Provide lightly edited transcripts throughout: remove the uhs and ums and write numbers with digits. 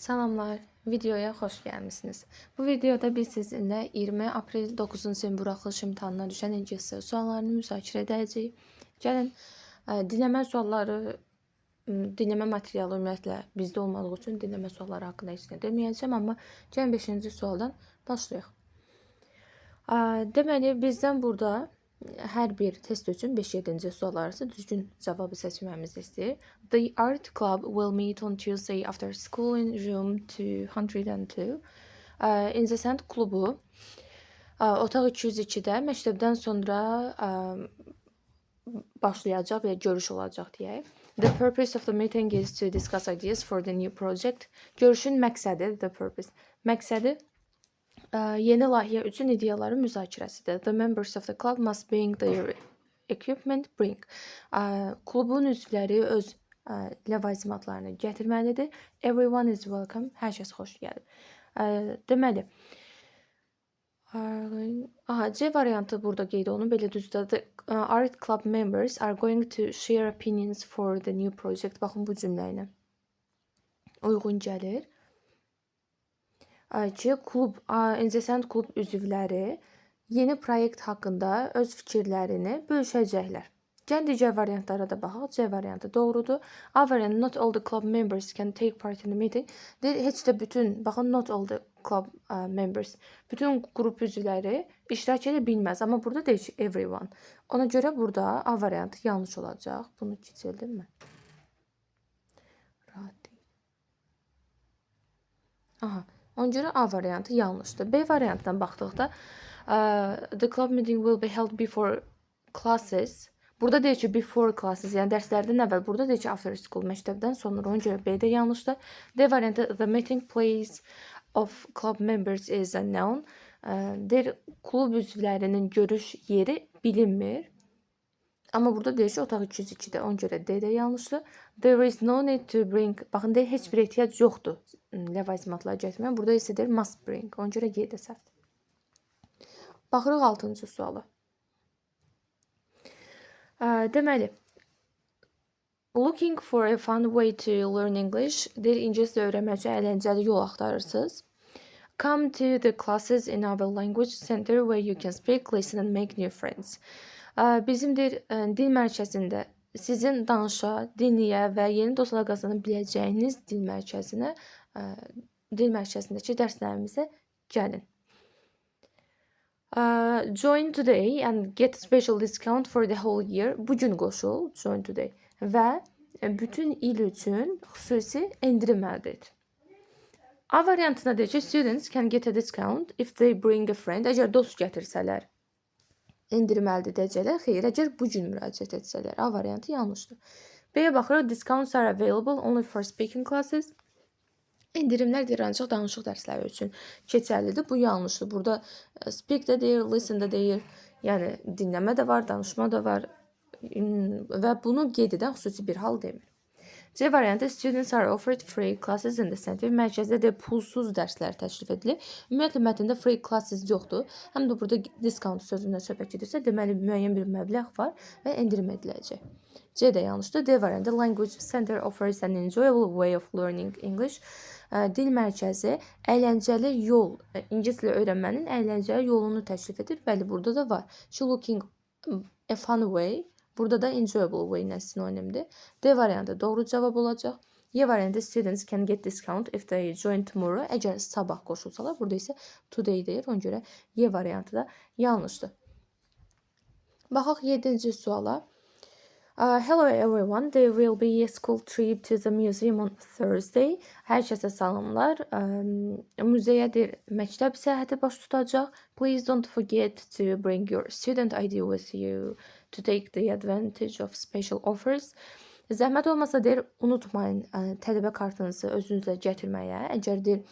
Salamlar, videoya xoş gəlmisiniz. Bu videoda biz sizinlə 20 aprel 9-cu sinif buraxılış imtahanına düşən ingilis dili suallarını müzakirə edəcəyik. Gəlin, dinləmə sualları, dinləmə materialı ümumiyyətlə bizdə olmadığı üçün dinləmə sualları haqqında heç nə deməyəcəm, amma gəlin 5-ci sualdan başlayaq. Deməli, bizdən burada hər bir test üçün 5-7-ci sual arası düzgün cavabı seçməmizi istəyir. The art club will meet on Tuesday after school in room 202. İncəsənət klubu otaq 202-də məktəbdən sonra başlayacaq və görüş olacaq deyək. The purpose of the meeting is to discuss ideas for the new project. Görüşün məqsədi, the purpose, məqsədi yeni layihə üçün ideyaların müzakirəsidir. The members of the club must bring their equipment. Klubun üzvləri öz ləvazimatlarını gətirməlidir. Everyone is welcome. Hər kəs xoş gəlir. Deməli, C variantı burada qeyd olunub. Belə düzdür. The art club members are going to share opinions for the new project. Baxın bu cümlə ilə uyğun gəlir. Ki, incəsənət klub üzvləri yeni proyekt haqqında öz fikirlərini bölüşəcəklər. Gəlin digər variantlara da baxaq. C variantı doğrudur. A variantı not all the club members can take part in the meeting. Heç də bütün, baxın, not all the club members, bütün qrup üzvləri iştirak edə bilməz. Amma burada deyir ki, everyone. Ona görə burada A variantı yanlış olacaq. Bunu keçirdim mən. Rahat deyil. Aha. Ona görə A variantı yanlışdır. B variantından baxdıqda the club meeting will be held before classes. Burada deyir ki, before classes, yəni dərslərdən əvvəl. Burada deyir ki, after school, məktəbdən sonra. Ona görə B də yanlışdır. D variantı the meeting place of club members is unknown. Deyir, klub üzvlərinin görüş yeri bilinmir. Amma burada deyir ki, otaq 202-də. Ona görə D də yanlışdır. There is no need to bring. Baxın, deyir, heç bir ehtiyac yoxdur ləvazimatları gətirməyə. Burada isə deyir must bring. Ona görə G də səhvdir. Baxırıq 6-cı suala. Deməli, looking for a fun way to learn English. Deyir, ingilis dili öyrənmək üçün əyləncəli yol axtarırsınız. Come to the classes in our language center where you can speak, listen and make new friends. Bizim dil mərkəzində sizin danışa, dinləyə və yeni dostlar qazana biləcəyiniz dil mərkəzindəki dərslərimizə gəlin. Join today and get special discount for the whole year. Bugün qoşul, join today. Və bütün il üçün xüsusi endirim əldə et. A variantına deyir ki, students can get a discount if they bring a friend. Əgər dost gətirsələr, endirim əldə edəcəklər. Xeyr, əgər bugün müraciət etsələr. A variantı yanlışdır. B-yə baxırıq. Discounts are available only for speaking classes. İndirimlər deyir, ancaq danışıq dərsləri üçün keçərlidir. Bu yanlışdır. Burada speak də deyir, listen də deyir. Yəni, dinləmə də var, danışma da var. Və bunu qeyd edən xüsusi bir hal demir. C variantı students are offered free classes in the center. Mərkəzdə də pulsuz dərslər təklif edilir. Ümumiyyətlə, mətndə free classes yoxdur. Həm də burada discount sözündən söhbət edirsə, deməli, müəyyən bir məbləğ var və endirim ediləcək. C də yanlışdır. D variantı language center offers an enjoyable way of learning English. Dil mərkəzi əyləncəli yol, ingilis dili öyrənmənin əyləncəli yolunu təklif edir. Bəli, burada da var. She looking a fun way. Burada da enjoyable way ilə sinonimdir. D variantı doğru cavab olacaq. Y variantı students can get discount if they join tomorrow. Əgər sabah qoşulsalar, burada isə today deyir. Ona görə Y variantı da yanlışdır. Baxaq 7-ci suala. Hello everyone, there will be a school trip to the museum on Thursday. Hər kəsə salamlar. Müzeyədir, məktəb səyahəti baş tutacaq. Please don't forget to bring your student ID with you to take the advantage of special offers. Zəhmət olmasa deyir, unutmayın tələbə kartınızı özünüzlə gətirməyə. Əgər deyir,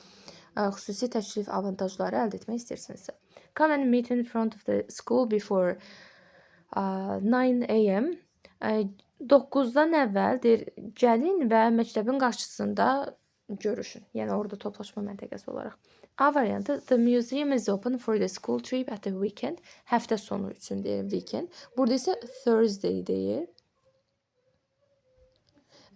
xüsusi təklif avantajları əldə etmək istəyirsinizsə. Come and meet in front of the school before 9 a.m. 9-dan əvvəl deyir, gəlin və məktəbin qarşısında görüşün. Yəni, orada toplaşma məntəqəsi olaraq. A variantı, the museum is open for the school trip at the weekend. Həftə sonu üçün deyir, weekend. Burada isə Thursday deyir.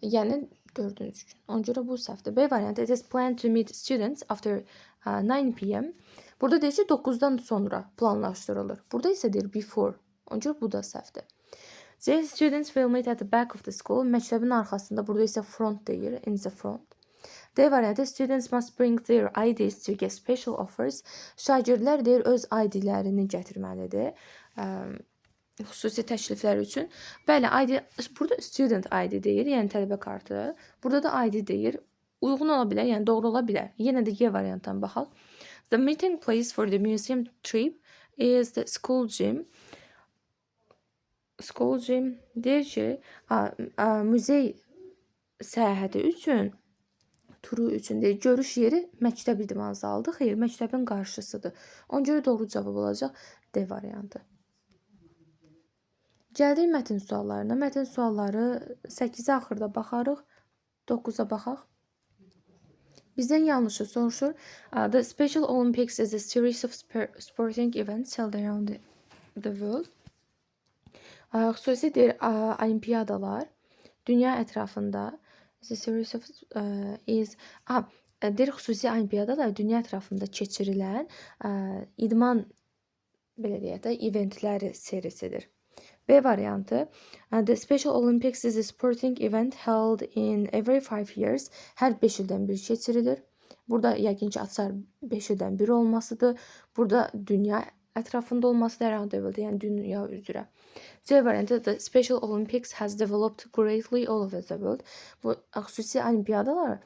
Yəni, Dördüncü gün. Ona görə bu səhvdir. B variantı. It is planned to meet students after 9 p.m. Burada deyir ki 9-dan sonra planlaşdırılır. Burada isə deyir before. Ona görə bu da səhvdir. C. Students will meet at the back of the school. Məktəbin arxasında. Burada isə front deyir. In the front. D variantı. Students must bring their IDs to get special offers. Şagirdlər deyir öz ID-lərini gətirməlidir. Xüsusi təkliflər üçün. Bəli, ID burada student ID deyir, yəni tələbə kartı. Burada da ID deyir. Uyğun ola bilər, yəni doğru ola bilər. Yenə də Y variantından baxaq. The meeting place for the museum trip is the school gym. School gym deyir ki, muzey səyahəti üçün, turu üçün deyir, görüş yeri məktəb idman zalıdır. Xeyr, məktəbin qarşısıdır. Ona görə doğru cavab olacaq D variantı. Gəldik mətn suallarına. Mətn sualları 8-ə axırda baxarıq. 9-a baxaq. Bizdən yanlışı soruşur. The Special Olympics is a series of sporting events held around the world. Xüsusi deyir, olimpiyadalar dünya ətrafında is a series of deyir, xüsusi olimpiyadalar dünya ətrafında keçirilən idman belə deyək də eventləri serisidir. B variantı. The Special Olympics is a sporting event held in every 5 years. Hər 5 ildən bir keçirilir. Burada yəqin ki, açar 5 ildən bir olmasıdır. Burada dünya ətrafında olması around the world, yəni dünya üzrə. C variantı. The Special Olympics has developed greatly all over the world. Bu xüsusi olimpiyadalar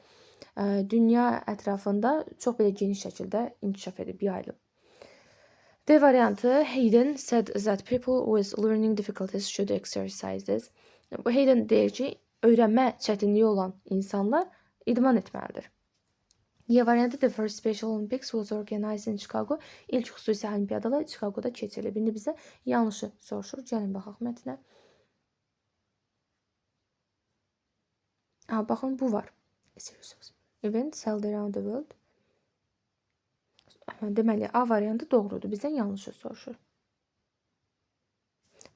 dünya ətrafında çox belə geniş şəkildə inkişaf edib, yayılıb. D variantı. Hayden said that people with learning difficulties should exercise this. Bu Hayden deyir ki, öyrənmə çətinliyi olan insanlar idman etməlidir. Y variantı. The first Special Olympics was organized in Chicago. İlk xüsusi olimpiyadalar Chicago'da keçirilib. İndi bizə yanlışı soruşur. Gəlin baxaq mətnə. Baxın, bu var. Events held around the world. Deməli, A variantı doğrudur. Bizdən yanlışı soruşur.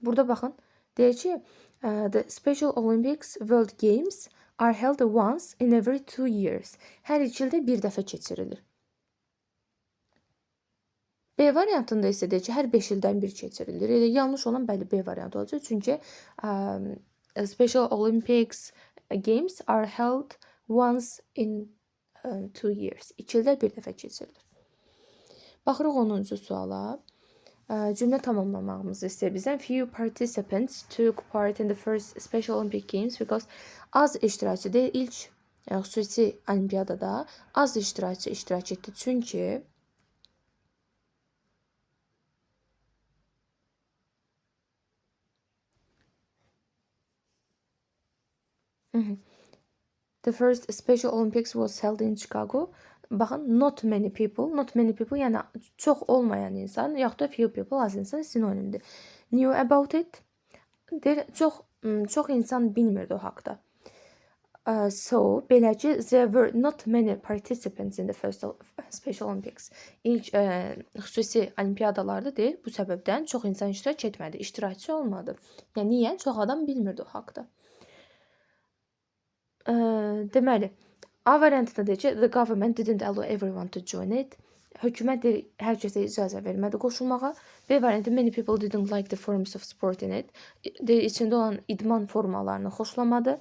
Burada baxın. Deyir ki, the Special Olympics World Games are held once in every 2 years. Hər 2 ildə bir dəfə keçirilir. B variantında isə deyir ki, hər 5 ildən bir keçirilir. Elə yanlış olan bəli B variantı olacaq. Çünki Special Olympics Games are held once in 2 years. 2 ildə bir dəfə keçirilir. Baxırıq 10-cu suala. Cümlə tamamlamağımızı istəyir bizdən. Few participants took part in the first Special Olympic Games because az iştirakçı deyil. İlk xüsusi olimpiyadada az iştirakçı iştirak etdi. Çünki the first Special Olympics was held in Chicago. Baxın, not many people, yəni çox olmayan insan, yaxud da few people, az insan sinonimdir. Knew about it, deyir, çox insan bilmirdi o haqda. So, belə ki, there were not many participants in the first Special Olympics. İlk xüsusi olimpiyadalarda deyir, bu səbəbdən çox insan iştirak etmədi, iştirakçı olmadı. Yəni, niyə? Çox adam bilmirdi o haqda. Deməli, A variantında deyir ki, the government didn't allow everyone to join it. Hökumət hər kəsə icazə vermədi qoşulmağa. B variantı, many people didn't like the forms of sport in it. İçində olan idman formalarını xoşlamadı.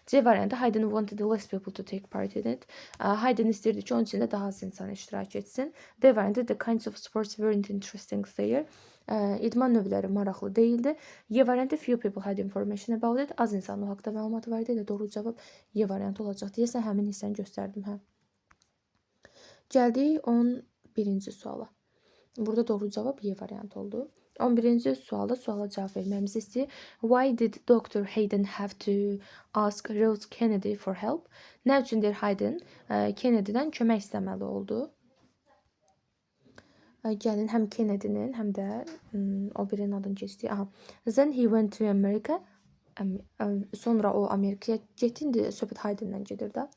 C variantı, Hayden wanted less people to take part in it. Hayden istəyirdi ki, onun içində daha az insan iştirak etsin. D variantı, the kinds of sports weren't interesting there. İdman növləri maraqlı değildi. Y variantı, few people had information about it. Az insanın o haqda məlumatı var idi. Doğru cavab Y variantı olacaq. Deyəsən, həmin hissəni göstərdim. Gəldik 11-ci suala. Burada doğru cavab Y variantı oldu. 11-ci suala cavab verməmizi istəyir. Why did Dr. Hayden have to ask Rose Kennedy for help? Nə üçündür Hayden Kennedy'dən kömək istəməli oldu? Gəlin həm Kennedy'nin, həm də o birinin adını keçdi. Then he went to America. Sonra o Amerikaya getdi. Söhbət Hayden'dən gedir də.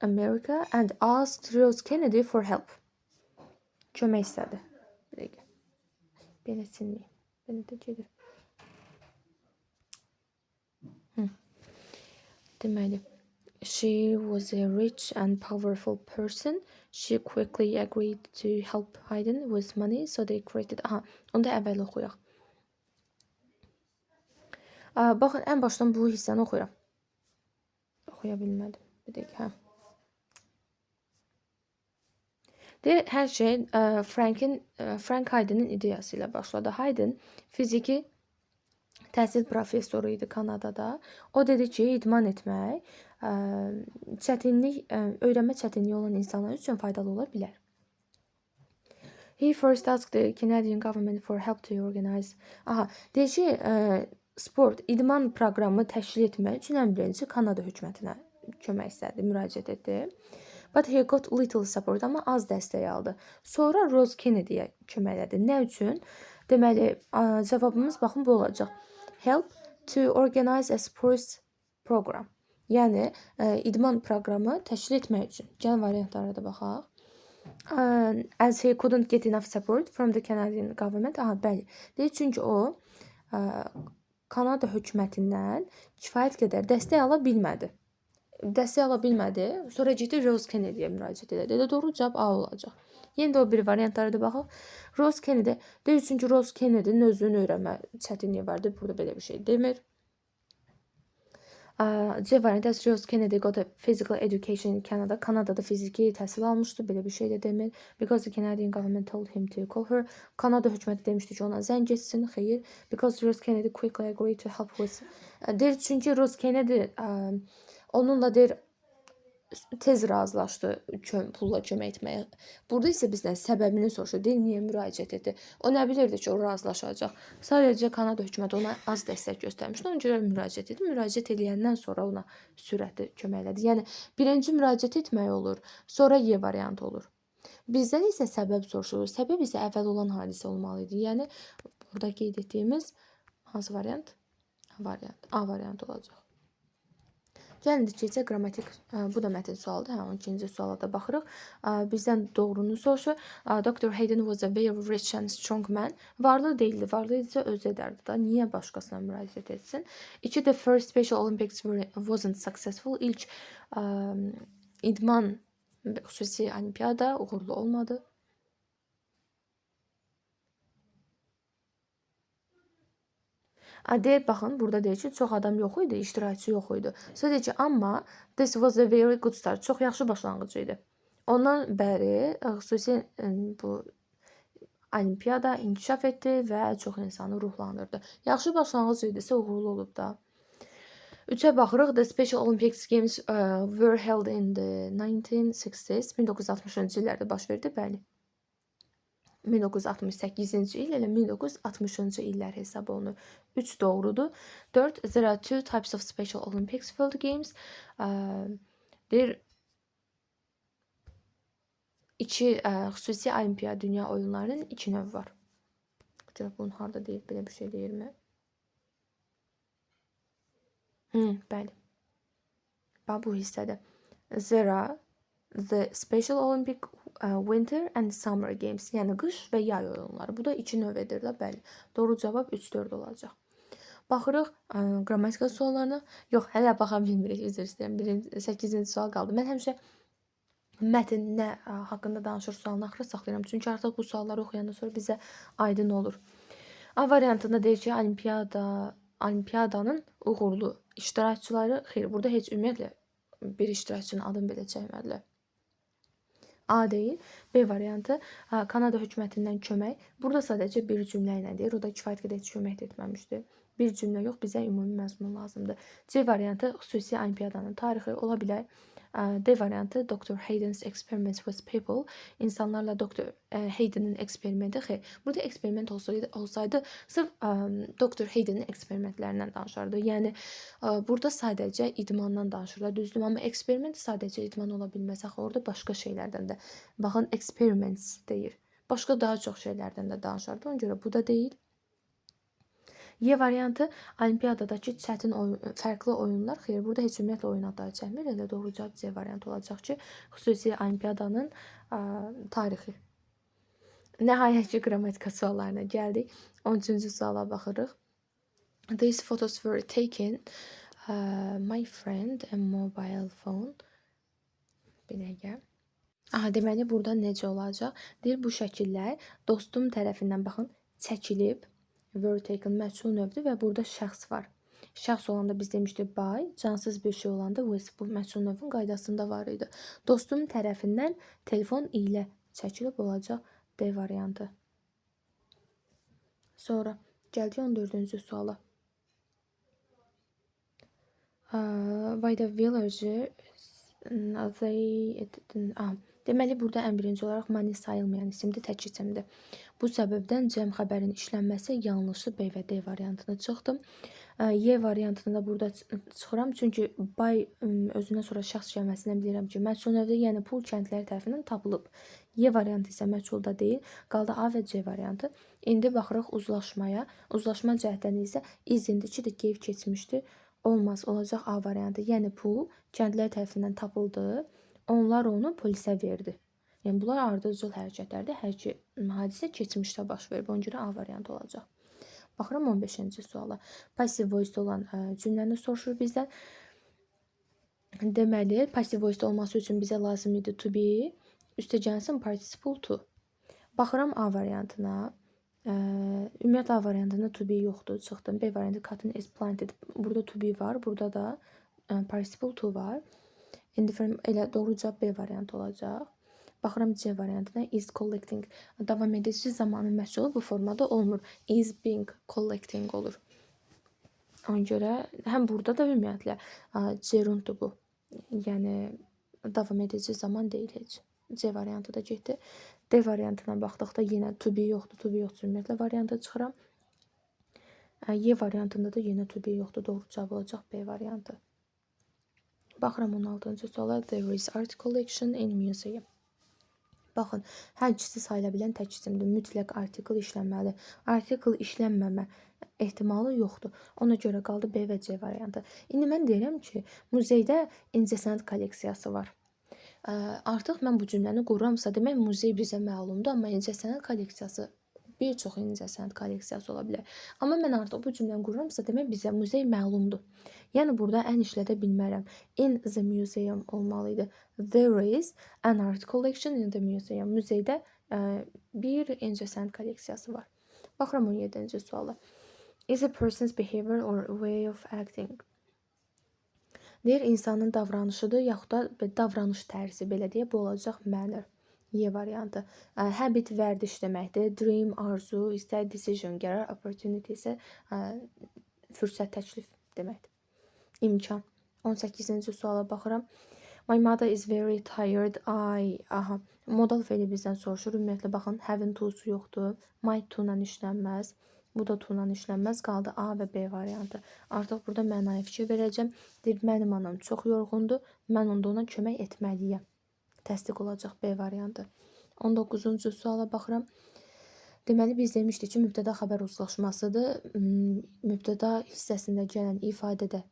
America and asked Rose Kennedy for help. Kömək istədi. Bir dəqiqə. Belə silməyim. Belə də gedir. deməli, she was a rich and powerful person. She quickly agreed to help Hayden with money, so they created... Aha, onu da əvvəl oxuyaq. Baxın, ən başdan bu hissəni oxuyuram. Oxuya bilmədim. Bir dəqiqə, hə. Deyir, hər şey Frank Hayden'in ideyası ilə başladı. Hayden fiziki təhsil professoru idi Kanadada. O dedi ki, idman etmək öyrənmə çətinliyi olan insanlar üçün faydalı ola bilər. He first asked the Canadian government for help to organize. Aha, deyir ki, sport, idman proqramı təşkil etmək üçün ən birinci Kanada hökumətinə kömək istədi, müraciət etdi. But he got little support, amma az dəstək aldı. Sonra Rose Kennedy'yə kömək elədi. Nə üçün? Deməli, cavabımız baxın bu olacaq. Help to organize a sports program. Yəni, idman proqramı təşkil etmək üçün. Gəlin variantlara da baxaq. As he couldn't get enough support from the Canadian government. Aha, bəli. Deyir, çünki o Kanada hökumətindən kifayət qədər dəstək ala bilmədi. Sonra getdi Rose Kennedy'yə müraciət edir. Elə doğru cavab A olacaq. Yenə də o bir variantlara da baxaq. Rose Kennedy deyir, çünki Rose Kennedy'nin özünü öyrənmə çətinliyi vardı. Burada belə bir şey demir. C variantı, as Rose Kennedy got a physical education in Canada. Kanadada fiziki təhsil almışdı. Belə bir şey də demir. Because the Canadian government told him to call her. Kanada hökuməti demişdi ki, ona zəng etsin. Xeyr. Because Rose Kennedy quickly agreed to help with. Deyir, çünki Rose Kennedy onunla deyir, tez razılaşdı pulla kömək etməyə. Burada isə bizdən səbəbini soruşur. Deyir, niyə müraciət etdi? O nə bilirdi ki, o razılaşacaq. Sadəcə Kanada hökuməti ona az dəstək göstərmişdi. Ona görə müraciət etdi. Müraciət edəndən sonra ona sürətli kömək elədi. Yəni, birinci müraciət etmək olur, sonra Y variantı olur. Bizdən isə səbəb soruşulur. Səbəb isə əvvəl olan hadisə olmalı idi. Yəni, burada qeyd etdiyimiz hansı variant? A variantı olacaq. Gəlin keçək qrammatik, bu da mətin sualıdır. 12-ci suala da baxırıq. Bizdən doğrunu soruşur. Dr. Hayden was a very rich and strong man. Varlı deyildi. Varlı isə özü edərdi da. Niyə başqasına müraciət etsin? 2. The first Special Olympics wasn't successful. İlk idman xüsusi olimpiyada uğurlu olmadı. Deyir, baxın, burada deyir ki, çox adam yox idi, iştirakçı yox idi. Sadəcə, amma this was a very good start. Çox yaxşı başlanğıc idi. Ondan bəri xüsusi bu olimpiyada inkişaf etdi və çox insanı ruhlandırdı. Yaxşı başlanğıc idisə uğurlu olub da. 3-ə baxırıq. The Special Olympics Games were held in the 1960s. 1960-cı illərdə baş verdi, bəli. 1968-ci il ilə 1960-cı illər hesab olunur. 3 doğrudur. 4. There are 2 types of Special Olympics World Games. Deyir, 2 xüsusi olimpiya dünya oyunlarının 2 növü var. Bunun harada deyir, belə bir şey deyirmi? Bəli. Bax, bu hissədə. There are the Special Olympic Winter and Summer Games. Yəni qış və yay oyunları. Bu da 2 növ edir də, bəli. Doğru cavab 3-4 olacaq. Baxırıq qrammatika suallarına. Yox, hələ baxa bilmirik, üzr istəyirəm. 8-ci sual qaldı. Mən həmişə mətn nə haqqında danışır sualını axıra saxlayıram. Çünki artıq bu sualları oxuyandan sonra bizə aydın olur. A variantında deyir ki, olimpiyadanın uğurlu iştirakçıları, xeyr, burada heç ümumiyyətlə bir iştirakçının adını belə çəkmədilər. A deyil. B variantı, Kanada hökumətindən kömək. Burada sadəcə bir cümlə ilə deyir. O da kifayət qədər heç kömək etməmişdir. Bir cümlə yox, bizə ümumi məzmun lazımdır. C variantı, xüsusi olimpiyadanın tarixi ola bilər. D variantı, Dr. Hayden's experiments with people. İnsanlarla Dr. Hayden'in eksperimenti. Xeyr, burada eksperiment olsaydı sırf Dr. Hayden'in eksperimentlərindən danışardı. Yəni, burada sadəcə idmandan danışırlar, düzdür. Amma eksperiment sadəcə idman ola bilməz. Axı, orada başqa şeylərdən də. Baxın, experiments deyir. Başqa daha çox şeylərdən də danışardı. Ona görə bu da deyil. Y variantı, olimpiyadadakı çətin fərqli oyunlar. Xeyr, burada heç ümumiyyətlə oyun adları çəkmir. Elə doğru cavab C variantı olacaq ki, xüsusi olimpiyadanın tarixi. Nəhayət ki, qrammatika suallarına gəldik. 13-cü suala baxırıq. These photos were taken My friend a mobile phone. Bir dəqiqə. Aha, deməli burada necə olacaq? Deyir bu şəkillər dostum tərəfindən baxın çəkilib. Were taken məchul növdür və burada şəxs var. Şəxs olanda biz demişdik by, cansız bir şey olanda with bu məchul növün qaydasında var idi. Dostum tərəfindən telefon ilə çəkilib olacaq D variantı. Sonra gəldik 14-cü suala. By the villagers deməli burada ən birinci olaraq mani sayılmayan isimdir, tək isimdir. Bu səbəbdən cəm xəbərin işlənməsi yanlışı B və D variantını çıxdım. Y variantını da burada çıxıram, çünki by özündən sonra şəxs gəlməsindən bilirəm ki, məchul növdə, yəni pul kəndləri tərəfindən tapılıb. Y variantı isə məchulda deyil, qaldı A və C variantı. İndi baxırıq uzlaşmaya. Uzlaşma cəhddən isə is indicidir, gave keçmişdi. Olmaz, olacaq A variantı. Yəni pul kəndlilər tərəfindən tapıldı. Onlar onu polisə verdi. Yəni bunlar ardıcıl hərəkətlərdir. Hər iki hadisə keçmişdə baş verib. Ona görə A variantı olacaq. Baxıram 15-ci suala. Passive voice olan cümləni soruşur bizdən. Deməli, passive voice olması üçün bizə lazım idi to be, üstə gəlsin participle to. Baxıram A variantına. Ümumiyyətlə A variantında to be yoxdur, çıxdım. B variantı cotton is planted. Burada to be var, burada da participle to var. Indifferent elə doğru cavab B variantı olacaq. Baxıram C variantına is collecting. Davam edici zamanın məhsulu bu formada olmur. Is being collecting olur. Ona görə həm burada da ümumiyyətlə gerunddur bu. Yəni davam edici zaman deyil heç. C variantı da getdi. D variantına baxdıqda yenə to be yoxdur, to be yoxdur ümumiyyətlə variantı çıxıram. Y variantında da yenə to be yoxdur, doğru cavab olacaq B variantı. Baxıram 16-cı suala. There is art collection in museum. Baxın, hər ikisi sayıla bilən tək isimdir. Mütləq artikel işlənməli. Artikel işlənməmə ehtimalı yoxdur. Ona görə qaldı B və C variantı. İndi mən deyirəm ki, muzeydə incəsənət kolleksiyası var. Artıq mən bu cümləni qururamsa, demək muzey bizə məlumdur, amma incəsənət kolleksiyası bir çox incəsənət kolleksiyası ola bilər. Amma mən artıq bu cümləni qururamsa, demək bizə muzey məlumdur. Yəni burada ən işlədə bilmərəm. In the museum olmalı idi. There is an art collection in the museum. Muzeydə bir incəsənət kolleksiyası var. Baxıram 17-ci suala. Is a person's behavior or way of acting? Deyir, insanın davranışıdır, yaxud da davranış tərzi, belə deyə, bu olacaq manner. Y variantı. Habit vərdiş deməkdir. Dream, arzu, istək, decision, qərar, opportunity isə fürsət, təklif deməkdir. İmkan. 18-ci suala baxıram. My mother is very tired. Modal feili bizdən soruşur. Ümumiyyətlə, baxın, having to'su yoxdur. Might to-la işlənməz. Bu da to-la işlənməz. Qaldı A və B variantı. Artıq burada mənaya fikir verəcəm. Deyir, mənim anam çox yorğundur. Mən onda ona kömək etməliyəm. Təsdiq olacaq B variantı. 19-cu suala baxıram. Deməli, biz demişdik ki, mübtəda xəbər uzlaşmasıdır. Mübtəda hissəsində gələn ifadədə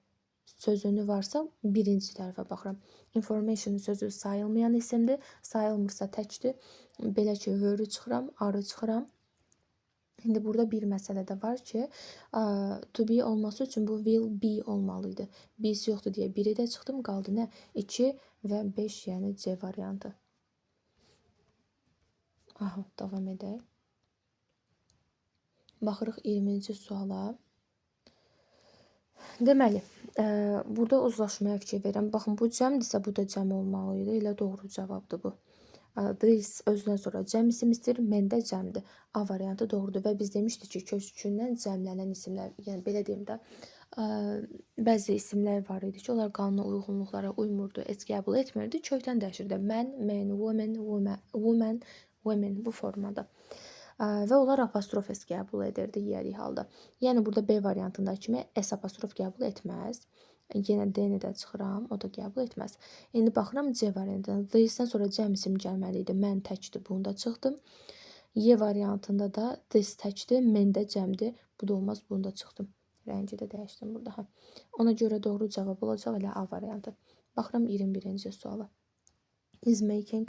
sözünü varsa, birinci tərəfə baxıram. Information sözü sayılmayan isimdir. Sayılmırsa təkdir. Belə ki, were çıxıram, are çıxıram. İndi burada bir məsələ də var ki, to be olması üçün bu will be olmalıydı. Biz yoxdur deyə 1-i də çıxdım, qaldı nə? 2 və 5, yəni C variantı. Davam edək. Baxırıq 20-ci suala. Deməli, burada uzlaşmaya fikir verirəm. Baxın, bu cəmdirsə, bu da cəm olmalıydı. Elə doğru cavabdır bu. This özündən sonra cəm isim istəyir, məndə cəmdir. A variantı doğrudur və biz demişdik ki, kökündən cəmlənən isimlər, yəni belə deyim də, bəzi isimlər var idi ki, onlar qanuna uyğunluqlara uymurdu, qəbul etmirdi, kökdən dəyişirdi. Mən, men, woman, women bu formada. Və onlar apostrof S qəbul edirdi yeri halda. Yəni burada B variantındakı kimi S apostrof qəbul etməz. Yenə D-ni də çıxıram, o da qəbul etməz. İndi baxıram C variantına. This-dən sonra cəm isim gəlməli idi. Mən təkdir, bunu da çıxdım. Y variantında da this təkdir, mən də cəmdir. Bu da olmaz, bunu da çıxdım. Rəngi də dəyişdim burada. Ona görə doğru cavab olacaq elə A variantı. Baxıram 21-ci suala. Is making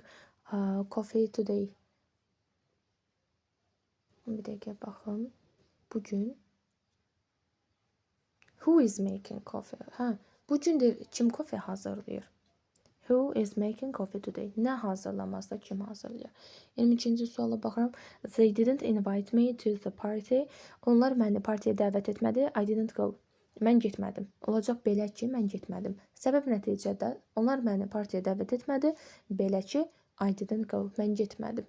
coffee today. Bir dəqiqə baxım. Bugün Who is making coffee? Hə, bu gün deyir kim kofe hazırlayır? Who is making coffee today? Nə hazırlamazda kim hazırlayır? 22-ci suala baxıram. They didn't invite me to the party. Onlar məni partiyə dəvət etmədi. I didn't go. Mən getmədim. Olacaq belə ki, mən getmədim. Səbəb nəticədə onlar məni partiyə dəvət etmədi. Belə ki, I didn't go. Mən getmədim.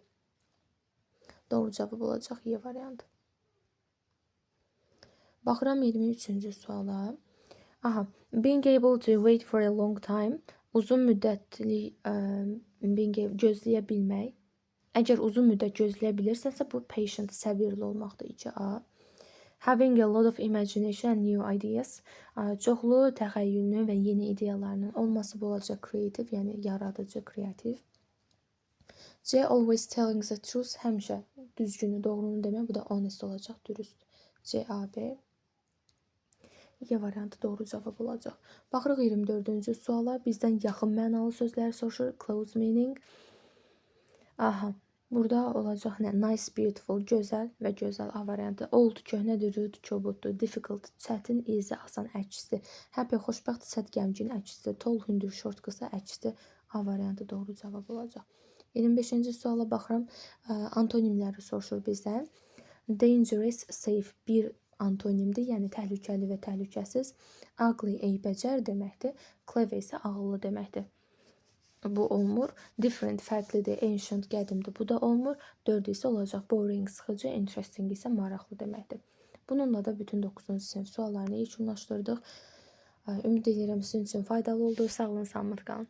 Doğru cavab olacaq Y variantı. Baxıram 23-cü suala. Aha, being able to wait for a long time. Uzun müddətli gözləyə bilmək. Əgər uzun müddət gözləyə bilirsənsə, bu patient, səbirli olmaqdır 2A. Having a lot of imagination and new ideas. Çoxlu təxəyyülünün və yeni ideyalarının olması bu olacaq creative, yəni yaradıcı, kreativ. C. Always telling the truth. Həmişə düzgünü, doğrunu demək. Bu da honest olacaq, dürüst. C, A, B. Y variantı doğru cavab olacaq. Baxırıq 24-cü suala. Bizdən yaxın mənalı sözləri soruşur. Close meaning. Aha. Burada olacaq nə? Nice, beautiful, gözəl və gözəl A variantı. Old, köhnədir, rude, kobuddur. Difficult, çətin, easy, asan, əksdir. Happy, xoşbəxt, sad, qəmgin, əksdir. Tall, hündür, short, qısa, əksdir. A variantı doğru cavab olacaq. 25-ci suala baxıram. Antonimləri soruşur bizdən. Dangerous, safe bir antonimdir, yəni təhlükəli və təhlükəsiz. Ugly, eybəcər deməkdir. Clever isə ağıllı deməkdir. Bu olmur. Different, fərqlidir. Ancient, qədimdir. Bu da olmur. 4 isə olacaq. Boring, sıxıcı. Interesting isə maraqlı deməkdir. Bununla da bütün 9-cu sinif suallarını yekunlaşdırdıq. Ümid edirəm sizin üçün faydalı oldu. Sağ olun, salamat qalın.